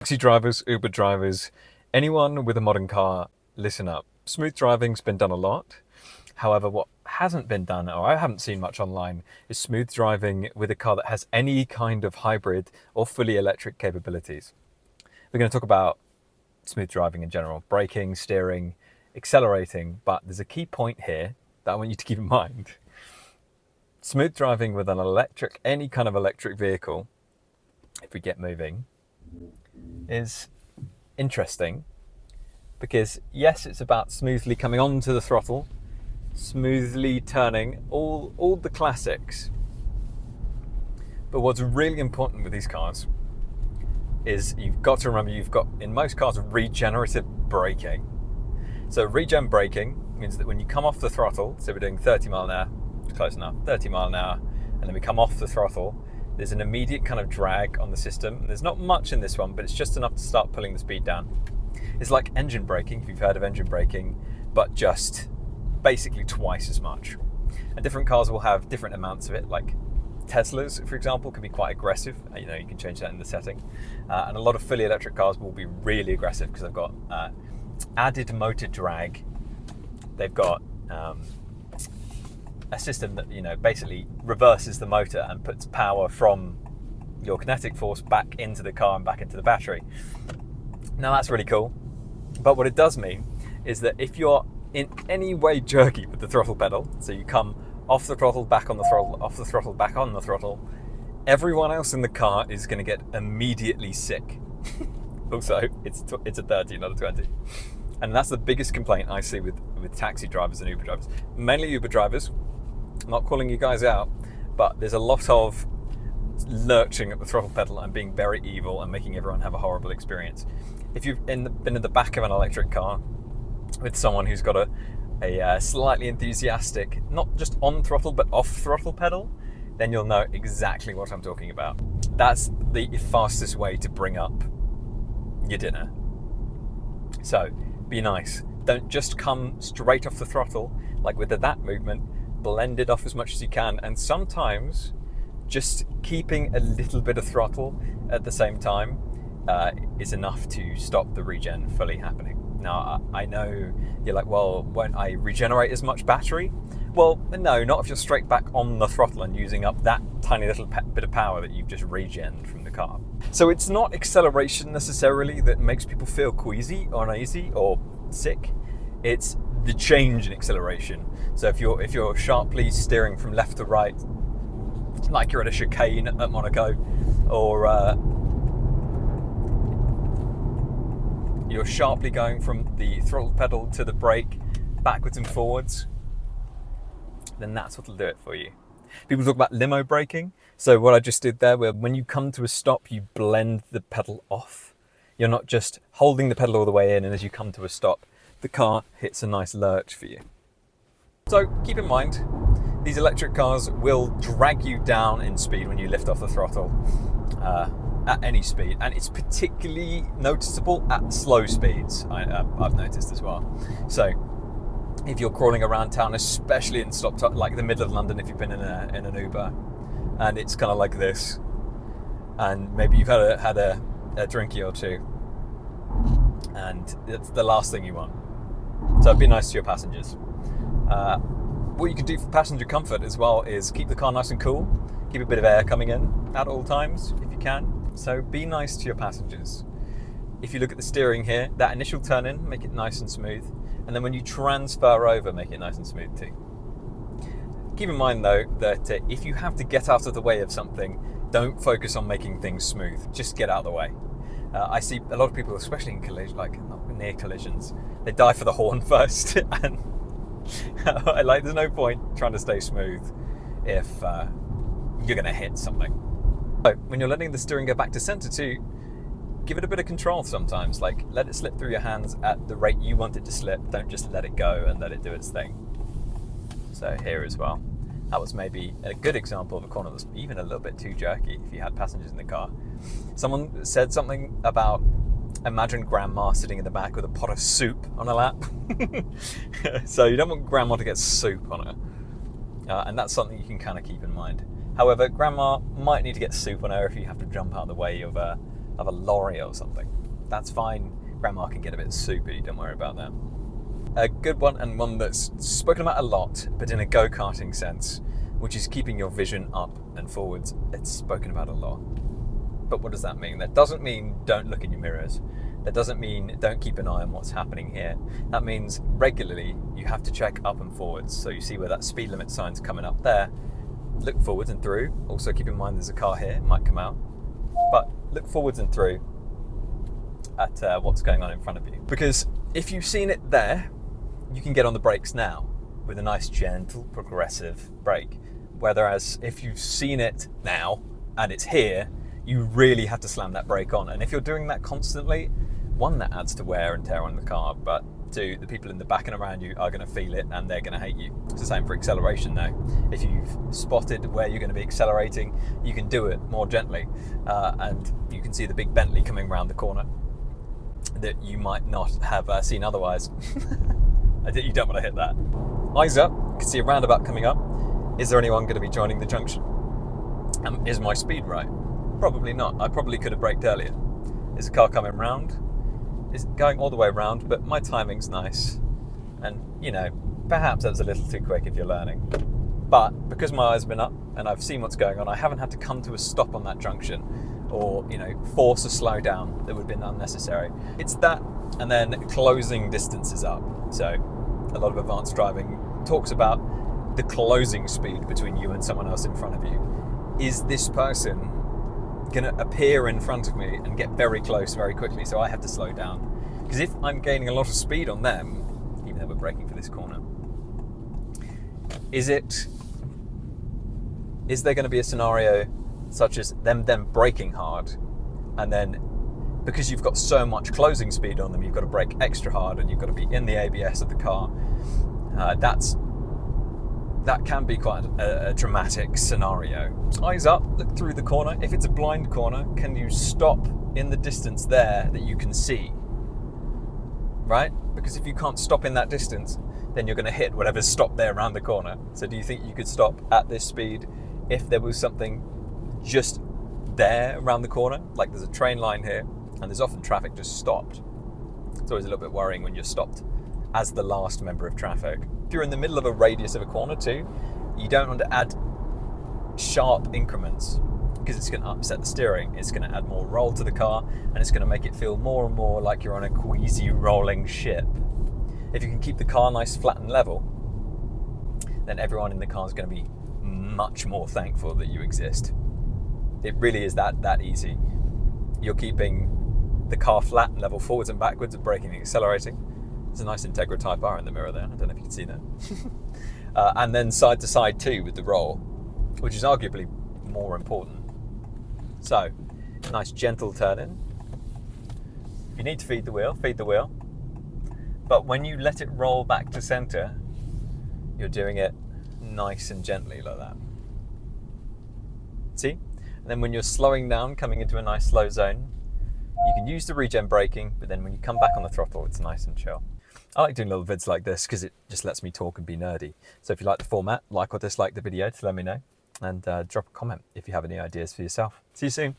Taxi drivers, Uber drivers, anyone with a modern car, listen up. Smooth driving's been done a lot. However, what hasn't been done, or I haven't seen much online, is smooth driving with a car that has any kind of hybrid or fully electric capabilities. We're going to talk about smooth driving in general, braking, steering, accelerating, but there's a key point here that I want you to keep in mind. Smooth driving with an electric, any kind of electric vehicle, if we get moving, is interesting because yes, it's about smoothly coming onto the throttle, smoothly turning, all the classics. But what's really important with these cars is you've got to remember you've got, in most cars, regenerative braking. So regen braking means that when you come off the throttle, so we're doing 30 mile an hour, close enough, 30 mile an hour, and then we come off the throttle, there's an immediate kind of drag on the system. There's not much in this one, but it's just enough to start pulling the speed down. It's like engine braking, if you've heard of engine braking, but just basically twice as much. And different cars will have different amounts of it, like Teslas, for example, can be quite aggressive. You can change that in the setting. And a lot of fully electric cars will be really aggressive because they've got added motor drag. They've got a system that basically reverses the motor and puts power from your kinetic force back into the car and back into the battery. Now that's really cool, but what it does mean is that if you're in any way jerky with the throttle pedal, so you come off the throttle, back on the throttle, off the throttle, back on the throttle, everyone else in the car is going to get immediately sick. Also, it's a 30, not a 20. And that's the biggest complaint I see with taxi drivers and Uber drivers. Mainly Uber drivers. I'm not calling you guys out, but there's a lot of lurching at the throttle pedal and being very evil and making everyone have a horrible experience. If you've been in the back of an electric car with someone who's got a slightly enthusiastic, not just on throttle but off throttle pedal, then you'll know exactly what I'm talking about. That's the fastest way to bring up your dinner. So be nice. Don't just come straight off the throttle like with that movement. Blend it off as much as you can, and sometimes just keeping a little bit of throttle at the same time is enough to stop the regen fully happening. Now, I know you're like, well, won't I regenerate as much battery? Well, no, not if you're straight back on the throttle and using up that tiny little bit of power that you've just regened from the car. So it's not acceleration necessarily that makes people feel queasy or uneasy or sick. It's the change in acceleration. So if you're sharply steering from left to right, like you're at a chicane at Monaco, or you're sharply going from the throttle pedal to the brake, backwards and forwards, then that's what'll do it for you. People talk about limo braking. So what I just did there, where when you come to a stop, you blend the pedal off. You're not just holding the pedal all the way in, and as you come to a stop, the car hits a nice lurch for you. So keep in mind, these electric cars will drag you down in speed when you lift off the throttle at any speed, and it's particularly noticeable at slow speeds, I've noticed as well. So if you're crawling around town, especially in like the middle of London, if you've been in an Uber, and it's kind of like this, and maybe you've had a drinky or two, and it's the last thing you want. So be nice to your passengers. What you can do for passenger comfort as well is keep the car nice and cool, keep a bit of air coming in at all times if you can. So be nice to your passengers. If you look at the steering here, that initial turn in, make it nice and smooth. And then when you transfer over, make it nice and smooth too. Keep in mind though that if you have to get out of the way of something, don't focus on making things smooth. Just get out of the way. I see a lot of people, especially in near collisions, they dive for the horn first, and there's no point trying to stay smooth if you're going to hit something. So when you're letting the steering go back to center too, give it a bit of control sometimes. Like let it slip through your hands at the rate you want it to slip. Don't just let it go and let it do its thing. So here as well, that was maybe a good example of a corner that's even a little bit too jerky if you had passengers in the car. Someone said something about, imagine grandma sitting in the back with a pot of soup on her lap. So you don't want grandma to get soup on her. And that's something you can kind of keep in mind. However, grandma might need to get soup on her if you have to jump out of the way of a of a lorry or something. That's fine. Grandma can get a bit soupy, don't worry about that. A good one, and one that's spoken about a lot, but in a go-karting sense, which is keeping your vision up and forwards. It's spoken about a lot. But what does that mean? That doesn't mean don't look in your mirrors. That doesn't mean don't keep an eye on what's happening here. That means regularly you have to check up and forwards. So you see where that speed limit sign's coming up there. Look forwards and through. Also keep in mind there's a car here, it might come out. But look forwards and through at what's going on in front of you. Because if you've seen it there, you can get on the brakes now with a nice gentle progressive brake. Whereas if you've seen it now and it's here, you really have to slam that brake on. And if you're doing that constantly, one, that adds to wear and tear on the car, but two, the people in the back and around you are going to feel it and they're going to hate you. It's the same for acceleration now. If you've spotted where you're going to be accelerating, you can do it more gently. And you can see the big Bentley coming around the corner that you might not have seen otherwise. You don't want to hit that. Eyes up, you can see a roundabout coming up. Is there anyone going to be joining the junction? Is my speed right? Probably not. I probably could have braked earlier. Is a car coming round? Is going all the way around, but my timing's nice. And, you know, perhaps that's a little too quick if you're learning. But because my eyes have been up and I've seen what's going on, I haven't had to come to a stop on that junction or, you know, force a slow down that would have been unnecessary. It's that, and then closing distances up. So a lot of advanced driving talks about the closing speed between you and someone else in front of you. Is this person going to appear in front of me and get very close very quickly, so I have to slow down? Because if I'm gaining a lot of speed on them, even though we're braking for this corner, is there going to be a scenario such as them braking hard, and then because you've got so much closing speed on them, you've got to brake extra hard and you've got to be in the ABS of the car? That can be quite a dramatic scenario. Eyes up, look through the corner. If it's a blind corner, can you stop in the distance there that you can see? Right? Because if you can't stop in that distance, then you're going to hit whatever's stopped there around the corner. So do you think you could stop at this speed if there was something just there around the corner? Like there's a train line here, and there's often traffic just stopped. It's always a little bit worrying when you're stopped as the last member of traffic. If you're in the middle of a radius of a corner too, you don't want to add sharp increments because it's going to upset the steering. It's going to add more roll to the car, and it's going to make it feel more and more like you're on a queasy rolling ship. If you can keep the car nice, flat and level, then everyone in the car is going to be much more thankful that you exist. It really is that easy. You're keeping the car flat and level forwards and backwards and braking and accelerating. There's a nice Integra Type R in the mirror there. I don't know if you can see that. And then side to side too with the roll, which is arguably more important. So, nice gentle turn in. If you need to feed the wheel, feed the wheel. But when you let it roll back to center, you're doing it nice and gently like that. See? And then when you're slowing down, coming into a nice slow zone, you can use the regen braking, but then when you come back on the throttle, it's nice and chill. I like doing little vids like this because it just lets me talk and be nerdy. So if you like the format, like or dislike the video to let me know, and drop a comment if you have any ideas for yourself. See you soon.